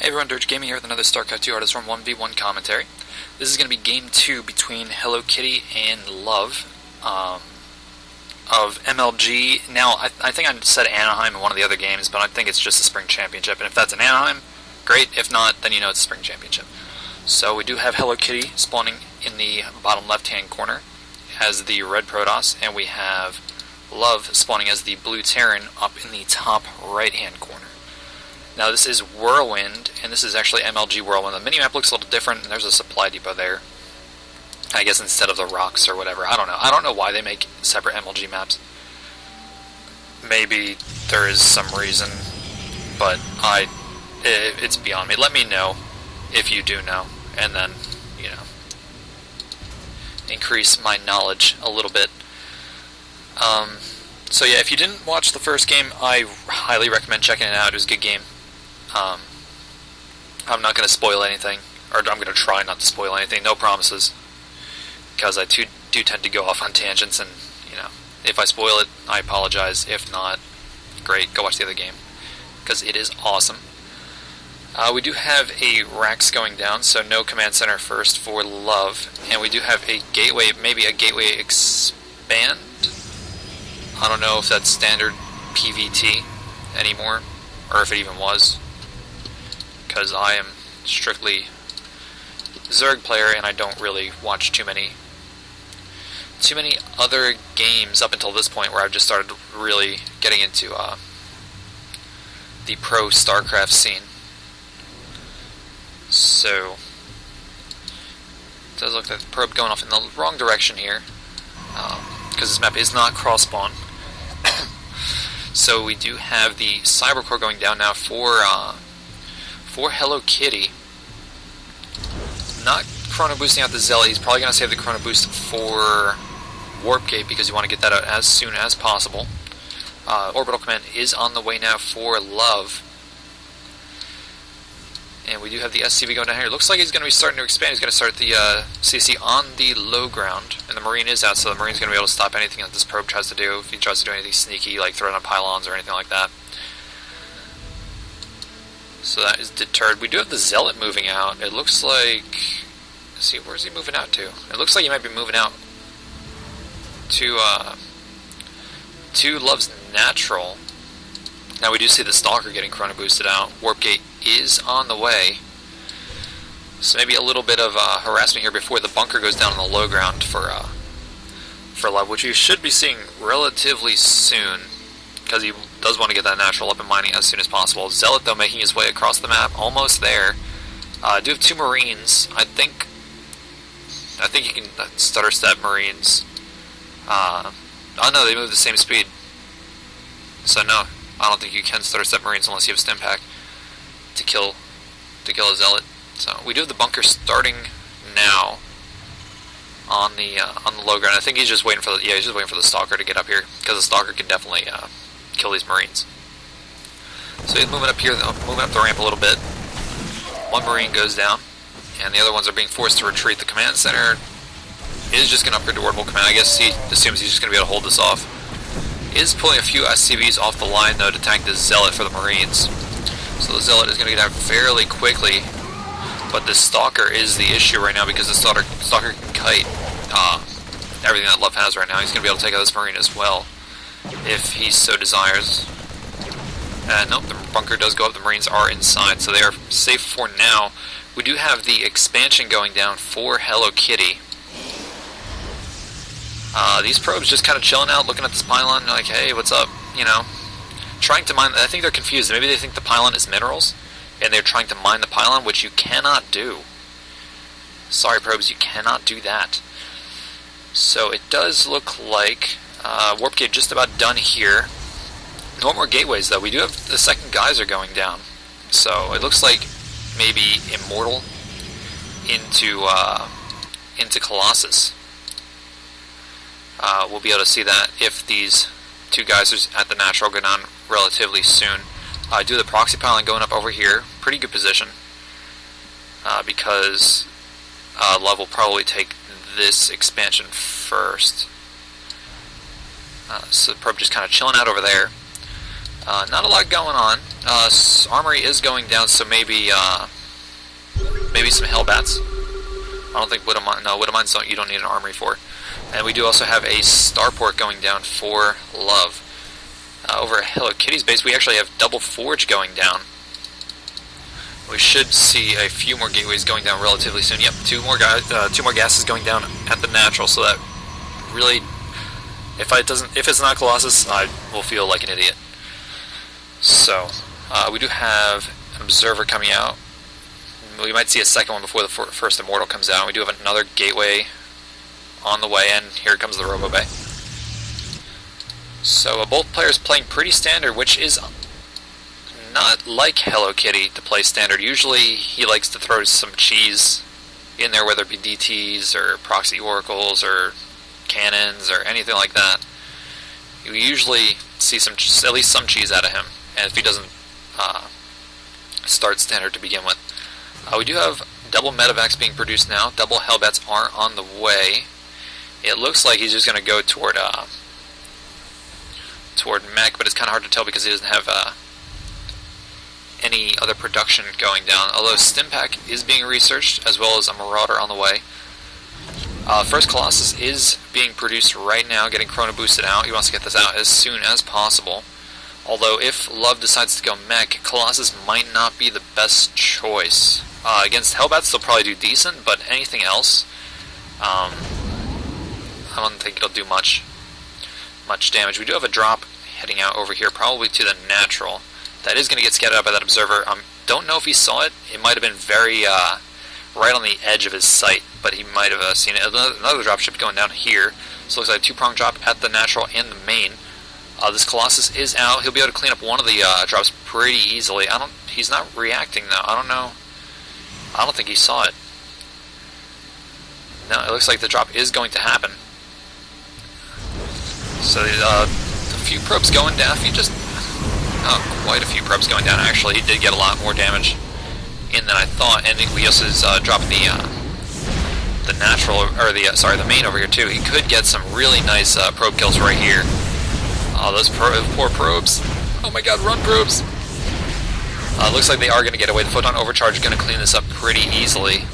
Hey everyone, DirgeGaming here with another Starcraft 2 HotS 1v1 commentary. This is going to be Game 2 between hellokitty and Love of MLG. Now, I think I said Anaheim in one of the other games, but I think it's just the Spring Championship. And if that's in Anaheim, great. If not, then you know it's the Spring Championship. So we do have hellokitty spawning in the bottom left-hand corner as the red Protoss, and we have Love spawning as the blue Terran up in the top right-hand corner. Now this is Whirlwind, and this is actually MLG Whirlwind. The minimap looks a little different, and there's a supply depot there. I guess instead of the rocks or whatever. I don't know. I don't know why they make separate MLG maps. Maybe there is some reason, but it's beyond me. Let me know if you do know, and then, you know, increase my knowledge a little bit. So yeah, if you didn't watch the first game, I highly recommend checking it out. It was a good game. I'm not going to spoil anything, or I'm going to try not to spoil anything, no promises, because I do tend to go off on tangents, and, you know, if I spoil it, I apologize. If not, great, go watch the other game, because it is awesome. We do have a racks going down, so no command center first for Love, and we do have a gateway, maybe a gateway expand. I don't know if that's standard PvT anymore, or if it even was, because I am strictly Zerg player and I don't really watch too many other games up until this point, where I've just started really getting into the pro Starcraft scene. So it does look like the probe going off in the wrong direction here, because this map is not cross spawn. So we do have the Cyber Core going down now for hellokitty. Not chrono boosting out the Zealot. He's probably going to save the chrono boost for Warp Gate, because you want to get that out as soon as possible. Orbital Command is on the way now for Love. And we do have the SCV going down here. It looks like he's going to be starting to expand. He's going to start the CC on the low ground. And the Marine is out, so the Marine's going to be able to stop anything that this probe tries to do. If he tries to do anything sneaky, like throwing up pylons or anything like that. So that is deterred. We do have the Zealot moving out. It looks like... Let's see, where's he moving out to? It looks like he might be moving out to Love's Natural. Now we do see the Stalker getting chrono boosted out. Warp Gate is on the way. So maybe a little bit of harassment here before the bunker goes down on the low ground for Love, which you should be seeing relatively soon, because he does want to get that natural up and mining as soon as possible. Zealot, though, making his way across the map, almost there. I do have two Marines. I think you can stutter step Marines. Oh no, they move the same speed. So no, I don't think you can stutter step Marines unless you have Stim Pack to kill a Zealot. So we do have the bunker starting now on the low ground. I think he's just waiting for the Stalker to get up here, because the Stalker can definitely kill these Marines. So he's moving up here, moving up the ramp a little bit. One Marine goes down, and the other ones are being forced to retreat. The command center is just going to upgrade to Orbital Command. I guess he assumes he's just going to be able to hold this off. Is pulling a few SCVs off the line, though, to tank the Zealot for the Marines. So the Zealot is going to get out fairly quickly, but the Stalker is the issue right now, because the Stalker can kite everything that Love has right now. He's going to be able to take out this Marine as well, if he so desires. Nope, the bunker does go up. The Marines are inside, so they are safe for now. We do have the expansion going down for hellokitty. These probes just kind of chilling out, looking at this pylon, like, hey, what's up, you know, trying to mine. I think they're confused. Maybe they think the pylon is minerals, and they're trying to mine the pylon, which you cannot do. Sorry, probes, you cannot do that. So it does look like Warp Gate just about done here. No more gateways, though. We do have the second geyser going down, so it looks like maybe Immortal into Colossus. We'll be able to see that if these two geysers at the natural go down relatively soon. I do the proxy pylon going up over here. Pretty good position, because Love will probably take this expansion first. So the probe just kind of chilling out over there. Not a lot going on. Armory is going down, so maybe some Hellbats. I don't think Widowmines. No, Widowmines you don't need an armory for. And we do also have a starport going down for Love. Over at hellokitty's base, we actually have double forge going down. We should see a few more gateways going down relatively soon. Yep, two more gases going down at the natural. So that really, if it's not Colossus, I will feel like an idiot. So we do have an observer coming out. We might see a second one before the first Immortal comes out. We do have another gateway on the way, and here comes the Robo Bay. So both players playing pretty standard, which is not like hellokitty to play standard. Usually he likes to throw some cheese in there, whether it be DTs or proxy oracles or cannons or anything like that. You usually see at least some cheese out of him, and if he doesn't start standard to begin with. We do have double medevacs being produced now. Double Hellbats are on the way. It looks like he's just going to go toward mech, but it's kind of hard to tell because he doesn't have any other production going down. Although Stimpack is being researched, as well as a Marauder on the way. First Colossus is being produced right now, getting chrono boosted out. He wants to get this out as soon as possible. Although if Love decides to go mech, Colossus might not be the best choice. Against Hellbats, they'll probably do decent, but anything else, I don't think it'll do much damage. We do have a drop heading out over here, probably to the natural. That is going to get scattered out by that observer. Don't know if he saw it. It might have been very right on the edge of his sight, but he might have seen it. Another drop should be going down here. So it looks like a two-prong drop at the natural and the main. This Colossus is out. He'll be able to clean up one of the drops pretty easily. He's not reacting though. I don't know. I don't think he saw it. No, it looks like the drop is going to happen. So a few probes going down. Quite a few probes going down. Actually, he did get a lot more damage in than I thought. And we also dropping the natural, or the main over here too. He could get some really nice probe kills right here. Oh, those poor probes. Oh my god, run probes! Looks like they are going to get away. The Photon Overcharge is going to clean this up pretty easily.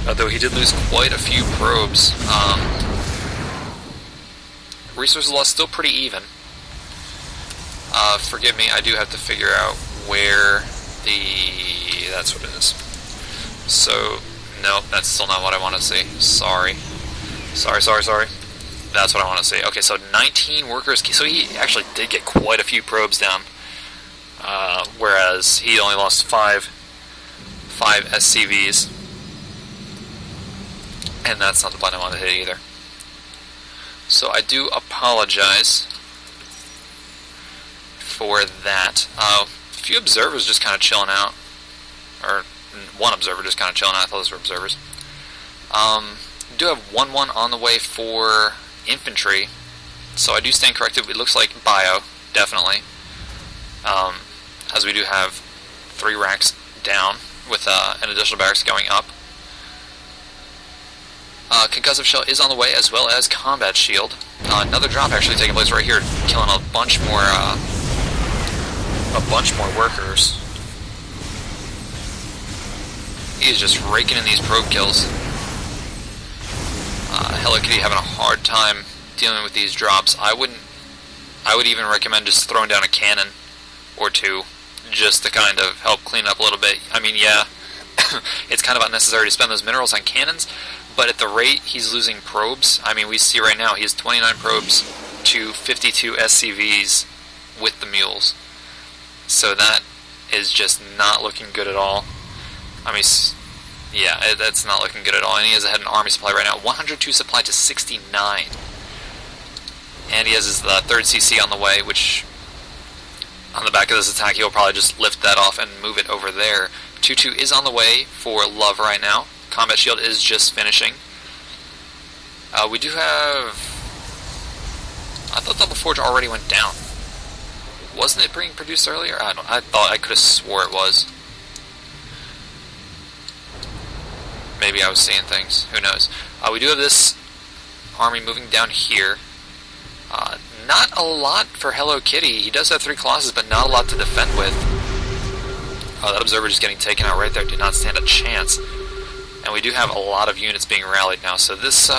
Though he did lose quite a few probes. Resources lost still pretty even. Forgive me, I do have to figure out where that's what it is. So, no, that's still not what I want to see. Sorry. That's what I want to see. Okay, so 19 workers. So he actually did get quite a few probes down. Whereas he only lost 5 SCVs. And that's not the button I wanted to hit either. So I do apologize for that. A few observers just kind of chilling out. Or one observer just kind of chilling out. I thought those were observers. We do have 1-1 on the way for infantry. So I do stand corrected. It looks like bio, definitely. As we do have 3 racks down with an additional barracks going up. Concussive Shell is on the way, as well as Combat Shield. Another drop actually taking place right here, killing a bunch more workers. He is just raking in these probe kills. hellokitty having a hard time dealing with these drops. I would even recommend just throwing down a cannon or two, just to kind of help clean up a little bit. I mean, yeah, it's kind of unnecessary to spend those minerals on cannons, but at the rate he's losing probes, I mean, we see right now he has 29 probes to 52 SCVs with the mules. So that is just not looking good at all. I mean, yeah, that's not looking good at all. And he has had an army supply right now, 102 supply to 69. And he has his third CC on the way, which on the back of this attack he'll probably just lift that off and move it over there. 2-2 is on the way for Love right now. Combat Shield is just finishing. We do have... I thought Double Forge already went down. Wasn't it being produced earlier? I thought I could have swore it was. Maybe I was seeing things. Who knows? We do have this army moving down here. Not a lot for Hello Kitty. He does have 3 Colossus, but not a lot to defend with. Oh, that Observer just getting taken out right there. Did not stand a chance. And we do have a lot of units being rallied now, so this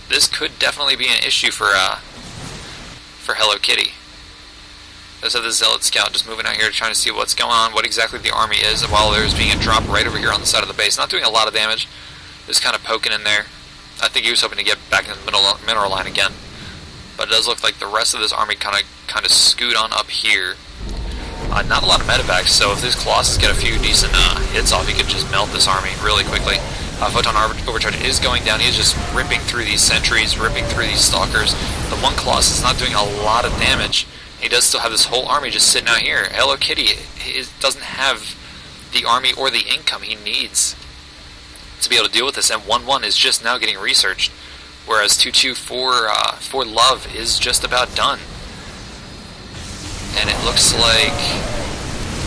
this could definitely be an issue for Hello Kitty. Let's have the Zealot Scout just moving out here trying to see what's going on, what exactly the army is, while there's being a drop right over here on the side of the base. Not doing a lot of damage, just kind of poking in there. I think he was hoping to get back in the mineral line again. But it does look like the rest of this army kind of scoot on up here. Not a lot of medevacs, so if these Colossus get a few decent hits off, he could just melt this army really quickly. Photon Overcharge is going down. He's just ripping through these sentries, ripping through these stalkers. The one Colossus is not doing a lot of damage. He does still have this whole army just sitting out here. Hello Kitty doesn't have the army or the income he needs to be able to deal with this, and 1-1 is just now getting researched, whereas 2-2 for Love is just about done. And it looks like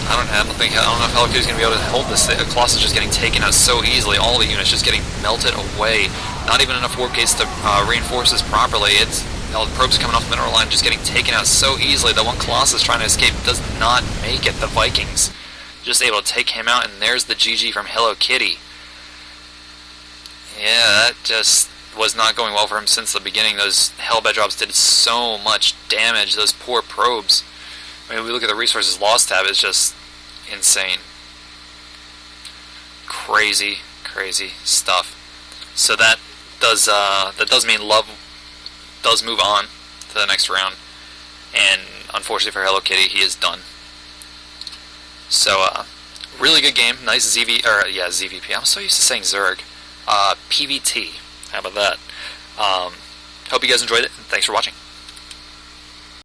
I don't know if Hello Kitty's gonna be able to hold this. Colossus is just getting taken out so easily. All the units just getting melted away. Not even enough warp gates to reinforce this properly. It's all the probes coming off the mineral line, just getting taken out so easily. The one Colossus trying to escape does not make it. The Vikings just able to take him out, and there's the GG from Hello Kitty. Yeah, that just was not going well for him since the beginning. Those Hellbed drops did so much damage. Those poor probes. I mean, we look at the resources lost tab, it's just insane. Crazy, crazy stuff. So that does mean Love does move on to the next round, and unfortunately for Hello Kitty, he is done. So, really good game. Nice ZVP. I'm so used to saying Zerg. PvT. How about that? Hope you guys enjoyed it, and thanks for watching.